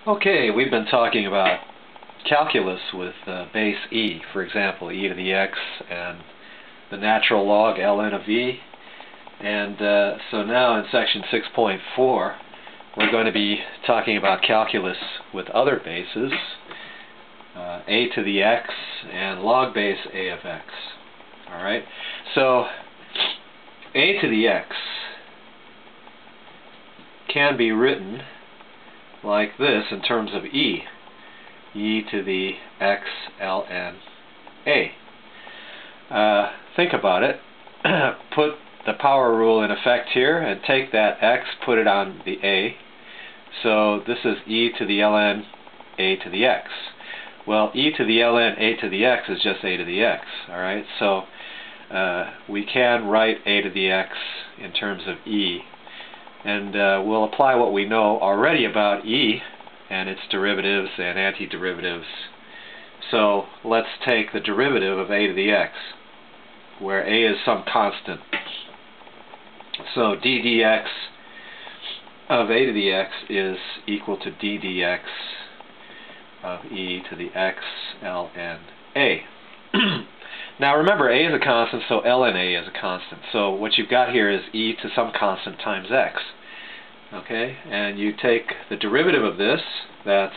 Okay, we've been talking about calculus with base e, for example, e to the x and the natural log ln of e. And so now in section 6.4 we're going to be talking about calculus with other bases, a to the x and log base a of x. Alright, so a to the x can be written like this in terms of e to the x ln a. Think about it. Put the power rule in effect here and take that x, put it on the a. So this is e to the ln a to the x. Well, e to the ln a to the x is just a to the x. Alright, so we can write a to the x in terms of e. And we'll apply what we know already about e and its derivatives and antiderivatives. So let's take the derivative of a to the x, where a is some constant. So d dx of a to the x is equal to d dx of e to the x ln a. Now remember, a is a constant, so ln a is a constant. So what you've got here is e to some constant times x. Okay, and you take the derivative of this, that's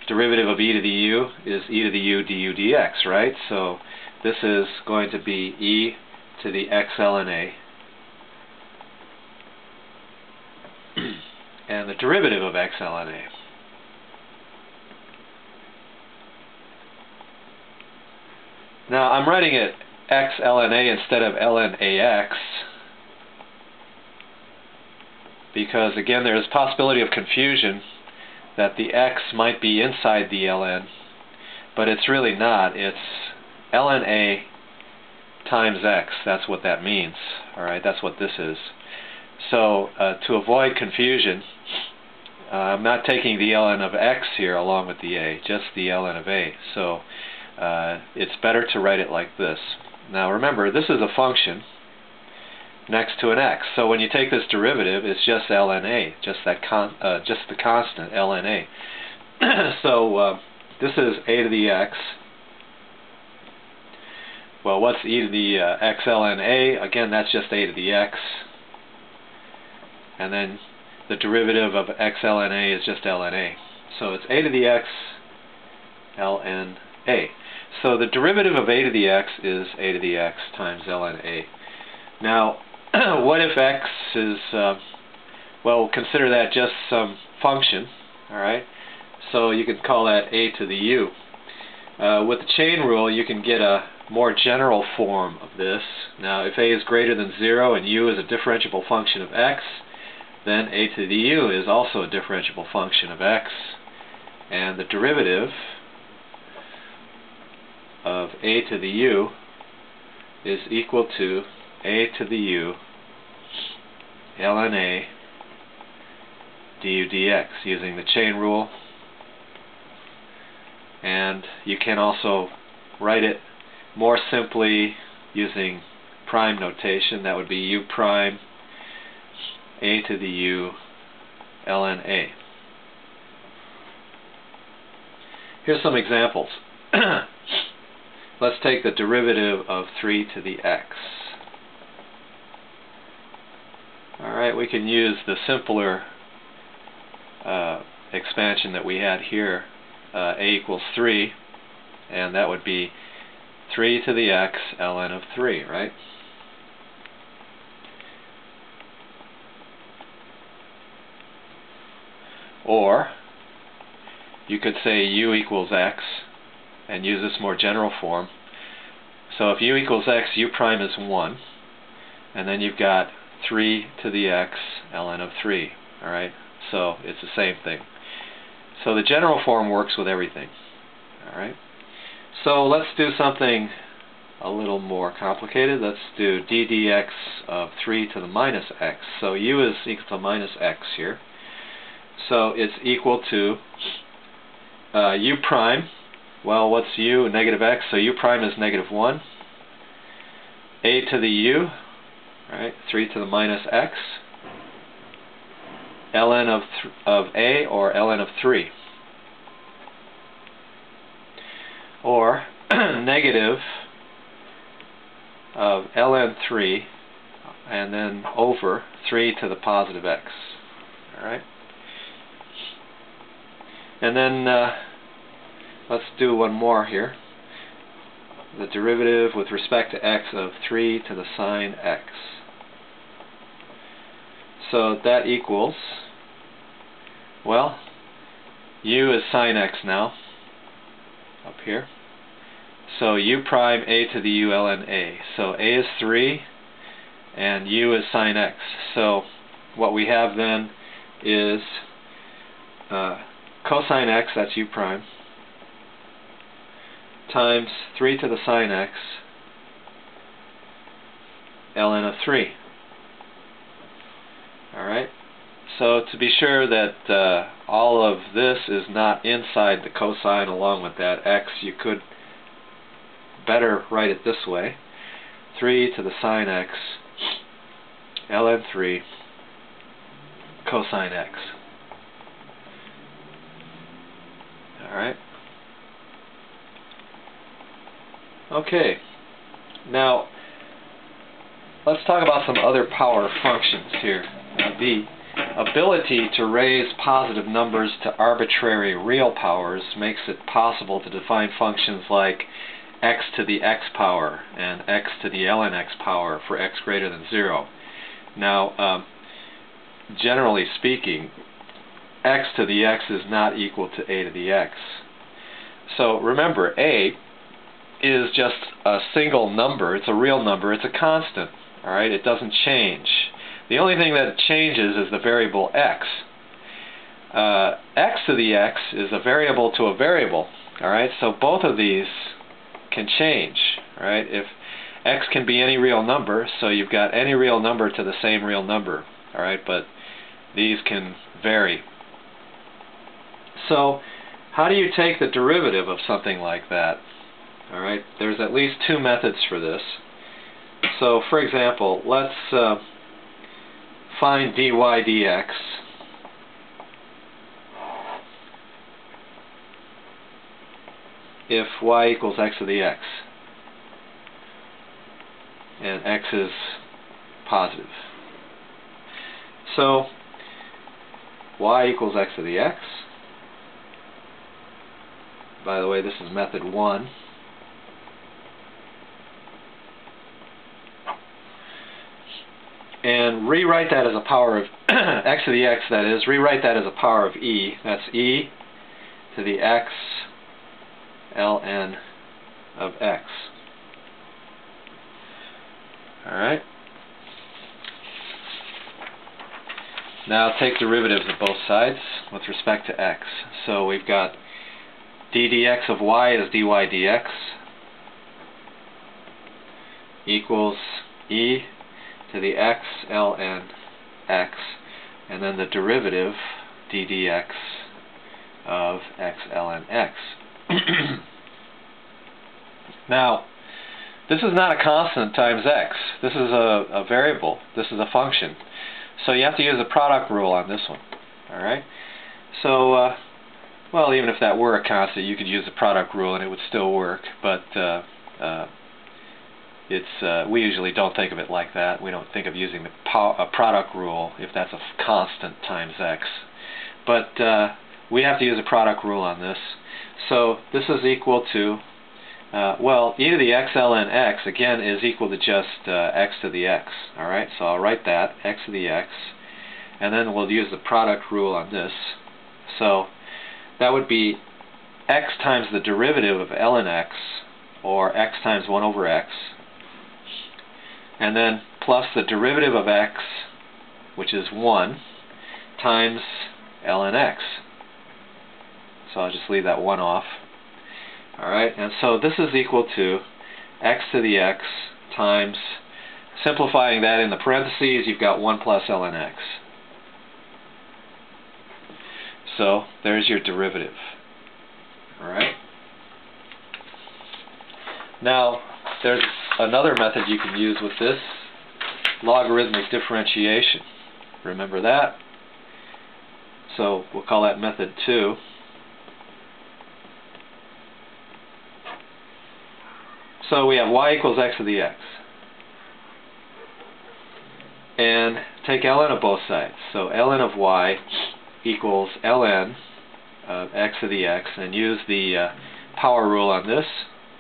derivative of e to the u is e to the u du dx, right? So this is going to be e to the x ln a. And the derivative of x ln a. Now I'm writing it x ln a instead of ln ax because, again, there's a possibility of confusion that the x might be inside the ln, but it's really not. It's ln a times x. That's what that means. Alright, that's what this is. So to avoid confusion, I'm not taking the ln of x here along with the a, just the ln of a. So it's better to write it like this. Now remember, this is a function next to an x. So when you take this derivative, it's just ln a, just the constant ln a. So this is a to the x. Well, what's e to the x ln a? Again, that's just a to the x. And then the derivative of x ln a is just ln a. So it's a to the x ln a. So the derivative of a to the x is a to the x times ln a. Now, what if x is, well, we'll consider that just some function, alright? So you can call that a to the u. With the chain rule, you can get a more general form of this. Now, if a is greater than 0 and u is a differentiable function of x, then a to the u is also a differentiable function of x, and the derivative of a to the u is equal to a to the u ln a du dx, using the chain rule. And you can also write it more simply using prime notation. That would be u prime a to the u ln a. Here's some examples. Let's take the derivative of 3 to the x. Alright, we can use the simpler expansion that we had here, a equals 3, and that would be 3 to the x ln of 3, right? Or you could say u equals x and use this more general form. So if u equals x, u prime is 1, and then you've got 3 to the x ln of 3. Alright, so it's the same thing. So the general form works with everything. Alright, so let's do something a little more complicated. Let's do d dx of 3 to the minus x. So u is equal to minus x here. So it's equal to u prime. Well, what's u? Negative x, so u prime is negative 1. A to the u, right? 3 to the minus x. ln of a or ln of 3. Or negative of ln 3 and then over 3 to the positive x. Alright? And then let's do one more here. The derivative with respect to x of 3 to the sine x. So that equals, well, u is sine x now, up here. So u prime a to the u ln a. So a is 3 and u is sine x. So what we have then is cosine x, that's u prime, times 3 to the sine x ln of 3. Alright? So to be sure that all of this is not inside the cosine along with that x, you could better write it this way. 3 to the sine x ln 3 cosine x. Alright? Okay. Now, let's talk about some other power functions here. The ability to raise positive numbers to arbitrary real powers makes it possible to define functions like x to the x power and x to the ln x power for x greater than 0. Now, generally speaking, x to the x is not equal to a to the x. So remember, a is just a single number. It's a real number. It's a constant. Alright, it doesn't change. The only thing that changes is the variable x. X to the x is a variable to a variable. Alright, so both of these can change. Alright, if x can be any real number, so you've got any real number to the same real number. Alright, but these can vary. So, how do you take the derivative of something like that? Alright, there's at least two methods for this. So, for example, let's find dy dx. If y equals x to the x, and x is positive. So, y equals x to the x. By the way, this is method 1. And rewrite that as a power of x to the x, that is, rewrite that as a power of e. That's e to the x ln of x. Alright? Now take derivatives of both sides with respect to x. So we've got d dx of y is dy dx equals e to the x ln x, and then the derivative d dx of x ln x. Now, this is not a constant times x. This is a variable. This is a function. So you have to use the product rule on this one. Alright? So, well, even if that were a constant, you could use the product rule and it would still work, but we usually don't think of it like that. We don't think of using a product rule if that's a constant times x. But we have to use a product rule on this. So this is equal to, well, e to the x ln x, again, is equal to just x to the x. Alright, so I'll write that, x to the x, and then we'll use the product rule on this. So that would be x times the derivative of ln x, or x times 1 over x, and then plus the derivative of x, which is 1, times ln x. So I'll just leave that 1 off. Alright, and so this is equal to x to the x times, simplifying that in the parentheses, you've got 1 plus ln x. So there's your derivative. Alright. Now, there's another method you can use with this, logarithmic differentiation. Remember that? So we'll call that method 2. So we have y equals x to the x. And take ln of both sides. So ln of y equals ln of x to the x, and use the power rule on this.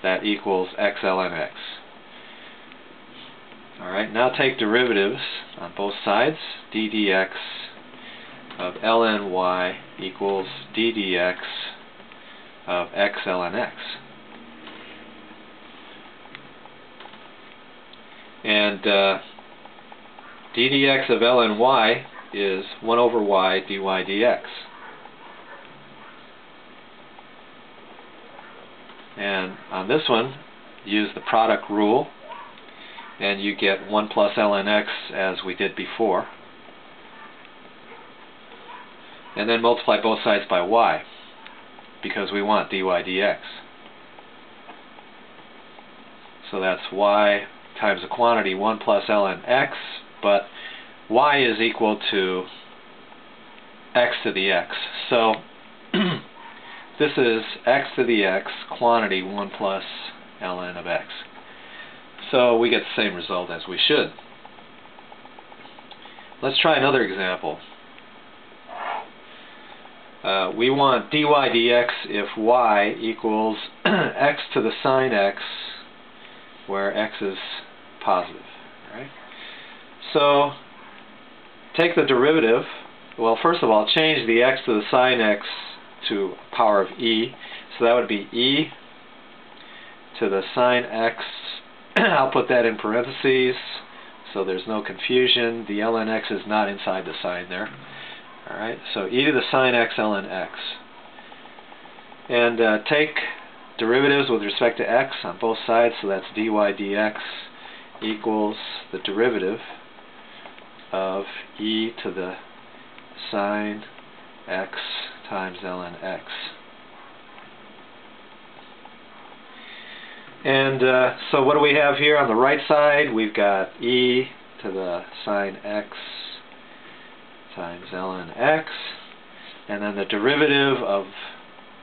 That equals x ln x. Alright, now take derivatives on both sides. d dx of ln y equals d dx of x ln x. And d dx of ln y is 1 over y dy dx. And on this one, use the product rule, and you get 1 plus ln x as we did before. And then multiply both sides by y, because we want dy dx. So that's y times the quantity 1 plus ln x, but y is equal to x to the x. So this is x to the x quantity 1 plus ln of x. So we get the same result as we should. Let's try another example. We want dy dx if y equals x to the sine x, where x is positive. Right? So take the derivative. Well, first of all, change the x to the sine x to power of e. So that would be e to the sine x. I'll put that in parentheses so there's no confusion. The ln x is not inside the sign there. Alright, so e to the sine x ln x. And take derivatives with respect to x on both sides, so that's dy dx equals the derivative of e to the sine x times ln x. And so what do we have here on the right side? We've got e to the sine x times ln x, and then the derivative of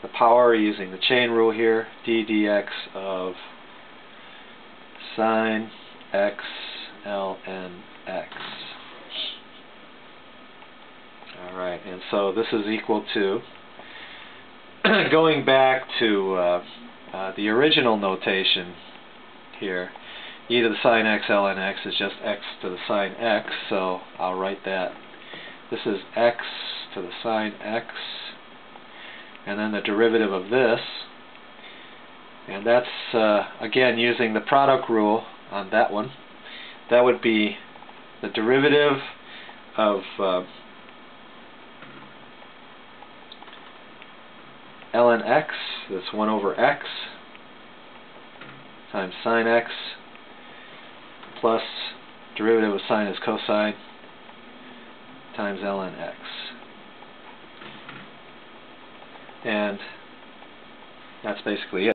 the power using the chain rule here, d dx of sine x ln x. Alright, and so this is equal to, going back to the original notation here, e to the sine x ln x is just x to the sine x, so I'll write that. This is x to the sine x, and then the derivative of this, and that's again using the product rule on that one. That would be the derivative of ln x, that's 1 over x times sine x, plus derivative of sine is cosine times ln x. And that's basically it.